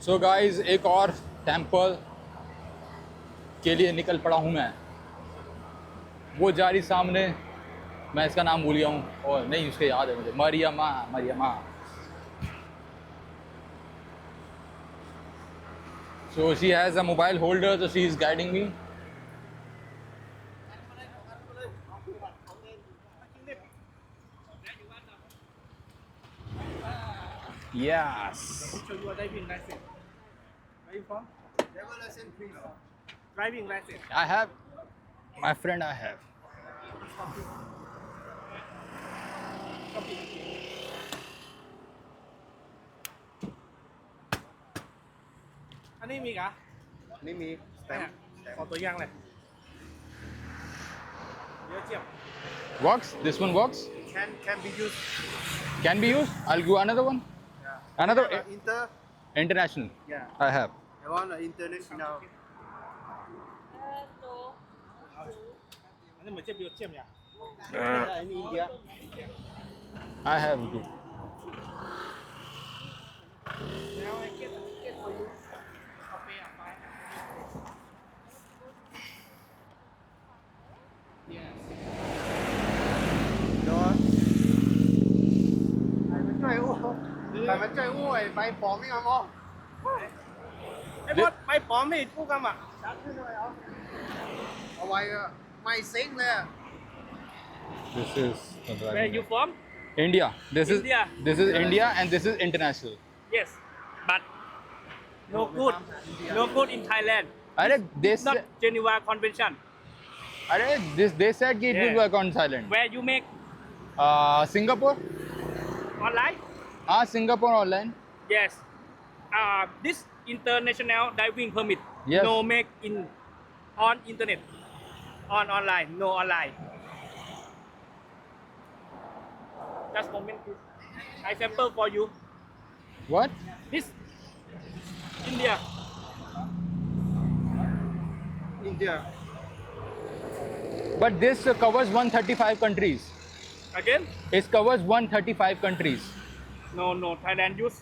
So guys एक और temple के लिए निकल पड़ा हूँ मैं। वो जा रही सामने, मैं इसका नाम भूल गया हूँ और नहीं उसके याद है मुझे, मरियमा मरियमा। So she has a mobile holder, so she is guiding me. Yes. Show you a driving license. Where you from? Driver license, please. Driving license. I have, my friend I have. Copy. อันนี้มีกะ นี่มีสแตม เนี่ย ป์สแตม ขอ ป์ ตัวอย่างเลยเดี๋ยวเจียบ Works? This one works? can be used Can be used? I'll go another one. yeah Another inter international. yeah I have. I want an international อันนี้เหมือนเจียบเดียวเจียบเนี่ย in India I have too. แล้วไอ้เก็ตfor you เอาไปอ่ะไป yes โดนใครมันช่วยอ้วนใครมันช่วยอ้วนไปปลอมไม่เอามั้ง ไอ้บอสไปปลอมไม่กู้กรรมอ่ะ ชัดขึ้นเลยเหรอเอาไว้อะไม่ซิงค์เลยอะ This is where you from India. This India. is India and this is international. yes but no good no good in Thailand Arey this not Geneva Convention they said it will Yeah. work on Thailand. where you make Singapore? online Singapore online. yes this international diving permit Yes. no make in on internet on online no online just moment please I sample for you What? this India India But this covers 135 countries. again It covers 135 countries. no Thailand use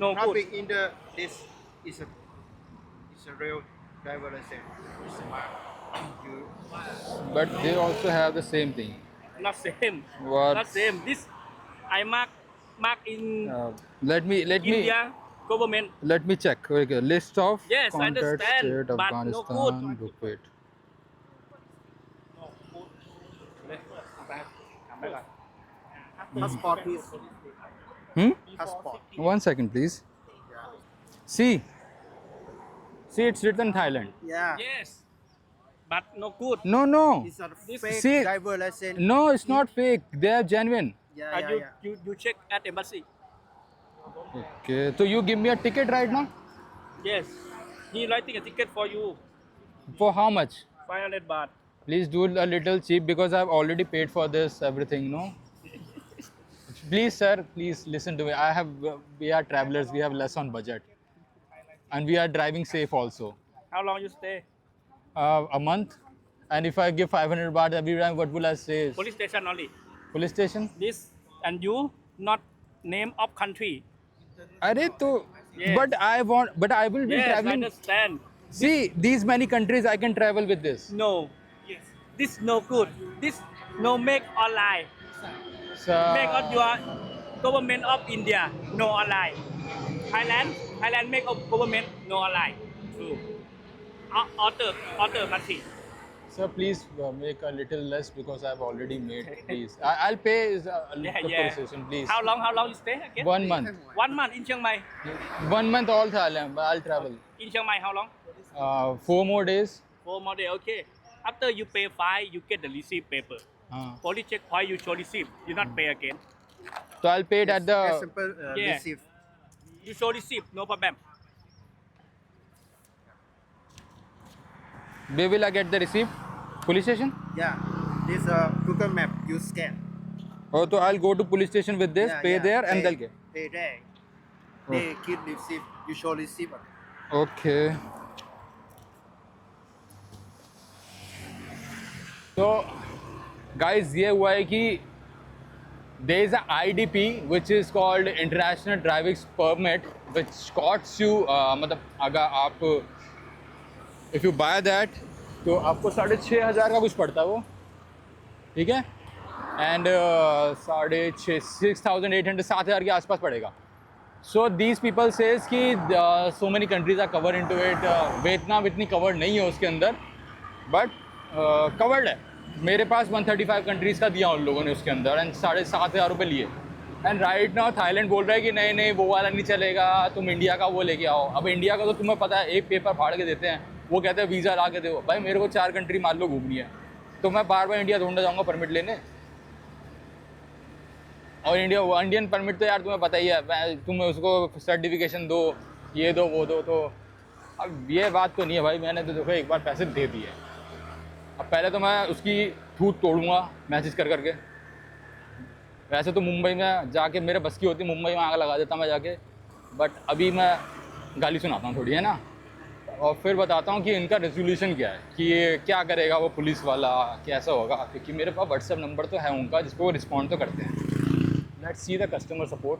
no good traffic in the this is a real driver license it's a mark you But they also have the same thing. not same What? not same this I mark in Let me India government let me check. Okay, list of Yes, I contact understand, state but no Afghanistan. good. Look, wait. passport please Hmm? passport One second, please. See, it's written Thailand. yeah yes but no good No. it's a This- fake See- driver license No, it's not fake. They are genuine. yeah yeah you check at embassy Okay, so you give me a ticket right now? yes he writing a ticket for you For how much? 500 baht Please do a little cheap because I've already paid for this everything, no? Please, sir, please listen to me. We are travelers. We have less on budget, and we are driving safe also. how long you stay A month, and if I give 500 baht every time, what will I say? police station only Police station? this and you not name of country Arey, to, Yes. but I will be yes I traveling. understand See, these many countries I can travel with this. no yes this no good this no make online So, make on your government of India no online Thailand make of government no online true other country sir, please make a little less because I've already made. Please, I'll pay the police station, please. how long you stay again 1 month. 1 month in Chiang Mai 1 month all Thailand. I'll travel. in Chiang Mai how long 4 more days. 4 more day okay after you pay fine you get the receipt paper police checkpoint you show receipt you not pay again So I'll pay it at a the. simple Yeah. receipt you show receipt no problem Where will I get the receipt? Police station? yeah this Google map you scan Oh, so I'll go to police station with this, Yeah, pay yeah. there, and Pay- they'll get. pay there they keep receipt you show receipt Okay. तो guys ये हुआ है कि there is a IDP which is called International Driving Permit, which costs you मतलब अगर आप if you buy that तो आपको 6,500 का कुछ पड़ता है वो, ठीक है, एंड 6,800 7,000 के आसपास पड़ेगा. सो दीज पीपल सेज कि so many countries are cover into it. Vietnam इतनी कवर्ड नहीं है उसके अंदर, बट कवर्ड है. मेरे पास 135 कंट्रीज़ का दिया उन लोगों ने उसके अंदर, एंड 7,500 रुपये लिए. एंड राइट नाउ थाईलैंड बोल रहा है कि नहीं नहीं वो वाला नहीं चलेगा, तुम इंडिया का वो लेके आओ. अब इंडिया का तो तुम्हें पता है एक पेपर फाड़ के देते हैं, वो कहते हैं वीज़ा ला के दो. भाई मेरे को 4 कंट्री मान लो घूमनी है, तो मैं बार बार इंडिया ढूंढने जाऊँगा परमिट लेने. और इंडियन परमिट तो यार तुम्हें पता ही है, तुम उसको सर्टिफिकेशन दो, ये दो वो दो. तो अब ये बात तो नहीं है भाई, मैंने तो देखो एक बार पैसे दे दिए. अब पहले तो मैं उसकी ठूठ तोड़ूंगा मैसेज कर करके. वैसे तो मुंबई में जाके मेरे बस की होती, मुंबई में आग लगा देता मैं जाके, बट अभी मैं गाली सुनाता हूँ थोड़ी, है ना. और फिर बताता हूँ कि इनका रेजोल्यूशन क्या है, कि ये क्या करेगा वो पुलिस वाला, कैसा होगा. क्योंकि मेरे पास व्हाट्सएप नंबर तो है उनका जिसको वो रिस्पॉन्ड तो करते हैं. Let's see the customer support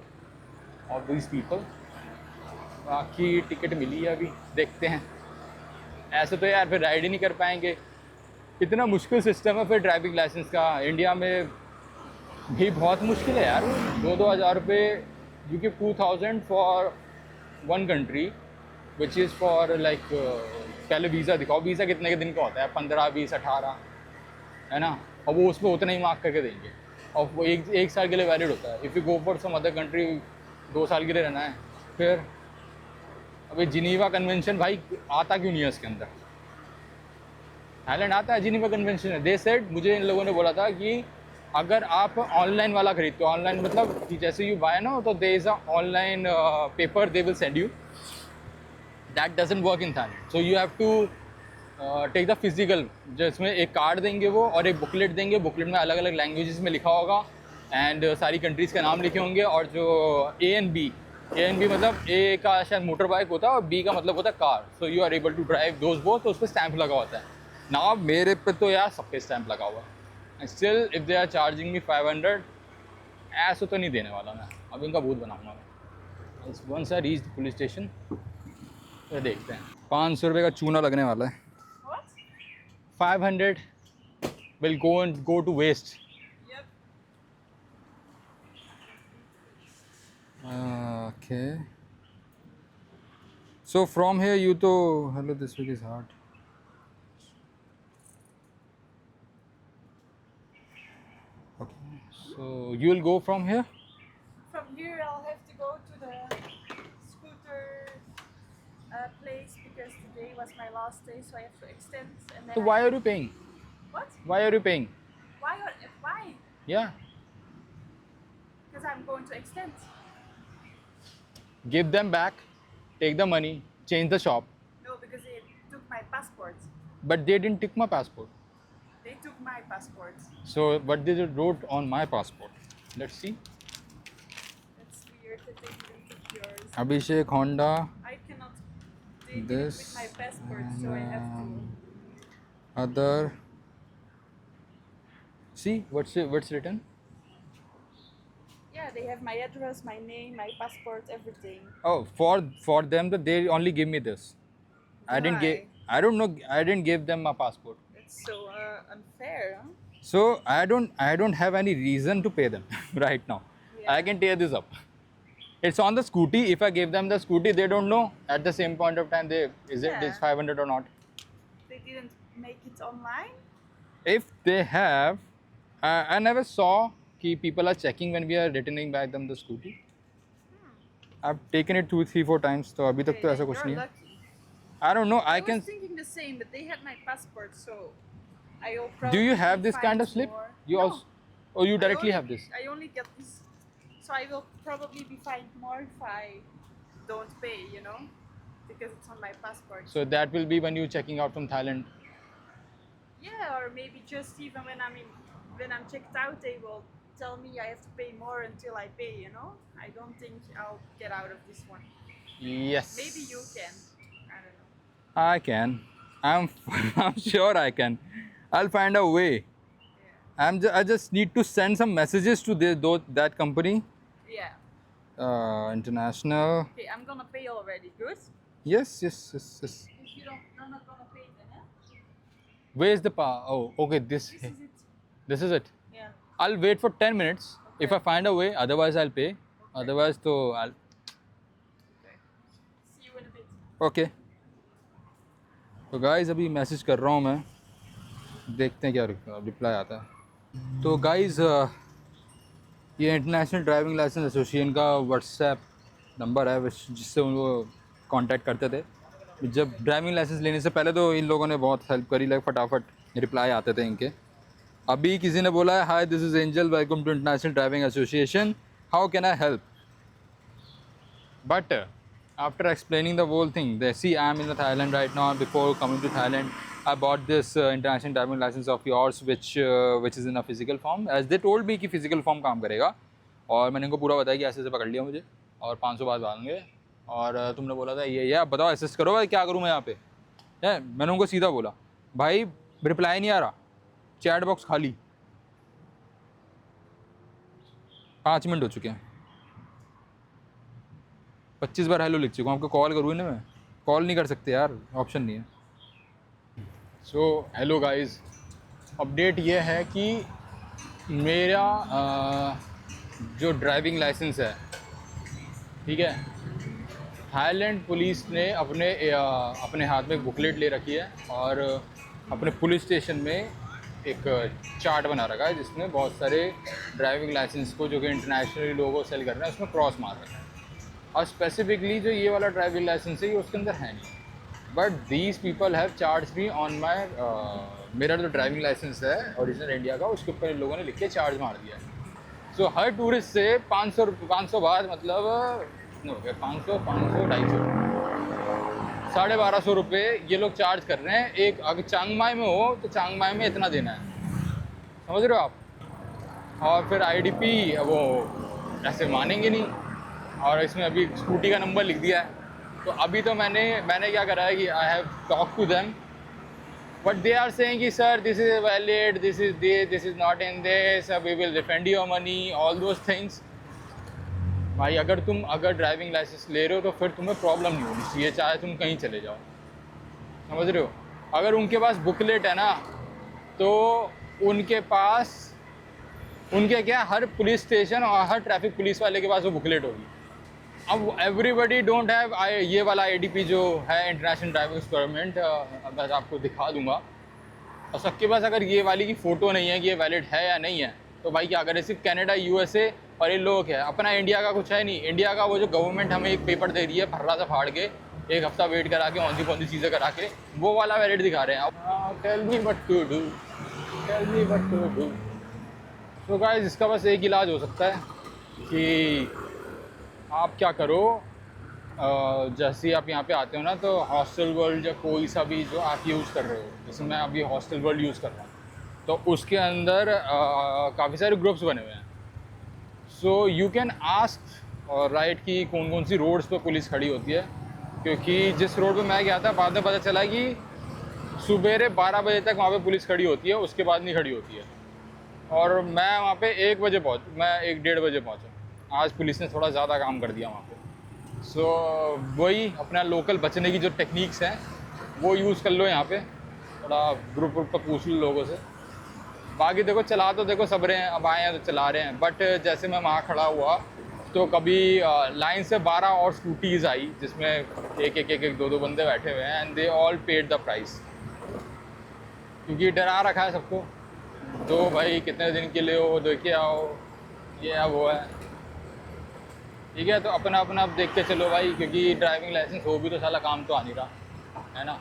of these people. बाकी टिकट मिली है, अभी देखते हैं. ऐसे तो यार फिर राइड ही नहीं कर पाएंगे. इतना मुश्किल सिस्टम है फिर ड्राइविंग लाइसेंस का. इंडिया में भी बहुत मुश्किल है यार. 2,000 रुपये, you give 2,000 for one country which is for like, पहले वीज़ा दिखाओ, वीज़ा कितने के दिन का होता है, 15, 20, 18, है ना. और वो उसमें उतना ही मार्क करके देंगे, और वो एक साल के लिए वैलिड होता है. If you go for some other country 2 साल के लिए रहना है. फिर अभी जिनीवा कन्वेंशन भाई आता क्यों नहीं है इसके अंदर. थाईलैंड आता है, जिनीवा कन्वेंशन है. दे सेड, मुझे इन लोगों ने बोला था कि अगर आप ऑनलाइन वाला खरीदते हो, ऑनलाइन मतलब कि जैसे यू बाय ना, तो they is a online paper they will send you, that doesn't work in Thailand. So you have to take the physical, जिसमें एक कार्ड देंगे वो और एक बुकलेट देंगे. बुकलेट में अलग अलग लैंग्वेजेस में लिखा होगा, एंड सारी कंट्रीज़ के नाम लिखे होंगे. और जो ए एंड बी मतलब ए का शायद मोटर बाइक होता है और बी का मतलब होता है car. So you are able to drive those both. तो उस पर स्टैंप लगा होता है ना. मेरे पे तो यार सब पे स्टैंप लगा हुआ है. Still if they are charging me 500, ऐसे तो नहीं देने वाला मैं. अब इनका भूत बनाऊंगा मैं. Once I reach the police station तो देखते हैं. 500 रुपये का चूना लगने वाला है. 500 will go to waste. Yep. Okay. So from here you to hello, this week is hard. Okay. So you will go from here. From here, I'll have to go to the scooter place because today was my last day, so I have to extend. And then So why are you paying? What? Why are you paying? Why? Why? Yeah. Because I'm going to extend. Give them back. Take the money. Change the shop. No, because they took my passport. But they didn't take my passport. They took my passport. So what they wrote on my passport? Let's see. That's weird that they didn't take yours. Abhishek Honda. I cannot. They did it This with my passport, so I have to. Other. See what's written. Yeah, they have my address, my name, my passport, everything. Oh, for them that they only give me this. I didn't give. Why? I don't know. I didn't give them my passport. It's so unfair, huh? So I don't have any reason to pay them right now. Yeah. I can tear this up. It's on the scooty. If I give them the scooty, they don't know at the same point of time is Yeah. it 500 or not. They didn't make it online. If they have, I never saw कि people are checking when we are returning back them the scooty. I've taken it 2, 3, 4 times. तो अभी तक तो ऐसा कुछ You're नहीं है. lucky. I don't know. I I can. was thinking the same, but they had my passport, so I'll Do probably you have this find kind of slip? more. You No, also, or you I directly only- have this? I only get this, so I will probably be fined more if I don't pay, you know, because it's on my passport. So that will be when you're checking out from Thailand. Yeah, or maybe just even when I'm checked out, they will tell me I have to pay more until I pay, you know. I don't think I'll get out of this one. Yes. Maybe you can. I don't know. I can. I'm I'm sure I can. I'll find a way. Yeah. I just need to send some messages to that company. Yeah. International. Okay, I'm gonna pay already. Good. Yes, yes, yes, yes. If you're not gonna pay then, huh? Where's the Oh, okay. This is it. This is it. Yeah. I'll wait for 10 minutes. If I find a way, otherwise I'll pay. Otherwise, तो I'll. Okay. See you in a bit. Okay तो guys अभी message कर रहा हूँ मैं, देखते हैं क्या रिप्लाई आता है। तो गाइज़ ये इंटरनेशनल ड्राइविंग लाइसेंस एसोसिएशन का व्हाट्सएप नंबर है जिससे उनको कांटेक्ट करते थे। जब ड्राइविंग लाइसेंस लेने से पहले तो इन लोगों ने बहुत हेल्प करी, लाइक फटाफट रिप्लाई आते थे इनके। अभी किसी ने बोला है, hi this is Angel, welcome to International Driving Association, how can I help? But after explaining the whole thing, they see I am in Thailand right now. Before coming to Thailand, I bought this international driving license of yours, which is in a physical form. As they told me कि physical form काम करेगा, और मैंने इनको पूरा बताया कि ऐसे पकड़ लिया मुझे और 500 बात मांगे, और तुमने बोला था ये आप बताओ असिस्ट करो भाई, क्या करूँ मैं यहाँ पे? है, मैंने उनको सीधा बोला भाई रिप्लाई नहीं आ रहा, चैट बॉक्स खाली, 5 मिनट हो चुके हैं, 25 बार हेलो लिख चुका हूँ। आपको कॉल करूँ ना, मैं कॉल नहीं कर सकते यार, ऑप्शन नहीं है। सो हेलो गाइस, अपडेट ये है कि मेरा जो ड्राइविंग लाइसेंस है, ठीक है, थाईलैंड पुलिस ने अपने हाथ में बुकलेट ले रखी है और अपने पुलिस स्टेशन में एक चार्ट बना रखा है जिसमें बहुत सारे ड्राइविंग लाइसेंस को जो कि इंटरनेशनली लोगों सेल कर रहे हैं उसमें क्रॉस मार रखा है। और स्पेसिफिकली जो ये वाला ड्राइविंग लाइसेंस है ये उसके अंदर है नहीं, but these people have charge me on my मेरा जो ड्राइविंग लाइसेंस है ओरिजिनल इंडिया का, उसके ऊपर इन लोगों ने लिख के चार्ज मार दिया है। सो हर टूरिस्ट से 500 बाद मतलब 500 250 1250 रुपये ये लोग चार्ज कर रहे हैं। एक अगर चांगमाई में हो तो चांगमाई में इतना देना है, समझ रहे हो आप? और फिर आईडीपी वो ऐसे मानेंगे नहीं, और इसमें अभी स्कूटी का नंबर लिख दिया है। तो अभी तो मैंने क्या करा है कि I have talk to them, but they are saying कि sir this is valid, this is not in this, we will refund your money, all those things. भाई अगर ड्राइविंग लाइसेंस ले रहे हो तो फिर तुम्हें प्रॉब्लम नहीं होनी चाहिए, चाहे तुम कहीं चले जाओ, समझ रहे हो? अगर उनके पास बुकलेट है ना, तो उनके क्या हर पुलिस स्टेशन और हर ट्रैफिक पुलिस वाले के पास वो बुकलेट होगी। अब एवरीबडी डोंट हैव ये वाला आईडीपी जो है इंटरनेशनल ड्राइविंग एक्सपेरिमेंट, मैं आपको दिखा दूंगा। और सबके पास अगर ये वाली की फ़ोटो नहीं है कि ये वैलिड है या नहीं है, तो भाई क्या करें? सिर्फ कनाडा, यूएसए और इन लोगों के है, अपना इंडिया का कुछ है नहीं। इंडिया का वो जो गवर्नमेंट हमें एक पेपर दे रही है फर्रा सा फाड़ के, एक हफ्ता वेट करा के, औंधी पौंधी चीज़ें करा के, वो वाला वैलिड दिखा रहे हैं। अब tell me what to do, tell me what to do. तो गाइस इसका बस एक इलाज हो सकता है कि आप क्या करो, जैसे ही आप यहाँ पे आते हो ना, तो हॉस्टल वर्ल्ड या कोई सा भी जो आप यूज़ कर रहे हो, जैसे मैं अभी हॉस्टल वर्ल्ड यूज़ कर रहा हूँ, तो उसके अंदर काफ़ी सारे ग्रुप्स बने हुए हैं। सो यू कैन आस्क और राइट कि कौन कौन सी रोड्स पे पुलिस खड़ी होती है, क्योंकि जिस रोड पे मैं गया था बाद में पता चला कि सुबेरे 12 बजे तक वहाँ पे पुलिस खड़ी होती है, उसके बाद नहीं खड़ी होती है। और मैं वहाँ पे 1 बजे मैं 1-1:30 बजे पहुँचा। आज पुलिस ने थोड़ा ज़्यादा काम कर दिया वहाँ पे। सो वही अपना लोकल बचने की जो टेक्निक्स हैं वो यूज़ कर लो यहाँ पे, थोड़ा ग्रुप पर पूछ लो लोगों से। बाकी देखो चला तो देखो सब रहे हैं, अब आए हैं तो चला रहे हैं, बट जैसे मैं वहाँ खड़ा हुआ तो कभी लाइन से 12 और स्कूटीज़ आई जिसमें एक 2 बंदे बैठे हुए हैं, and they all paid the price, क्योंकि डरा रखा है सबको, तो भाई कितने दिन के लिए हो, देखे आओ, ये है वो है, ठीक है। तो अपना अब देख के चलो भाई, क्योंकि ड्राइविंग लाइसेंस हो भी तो साला काम तो आ नहीं रहा है ना।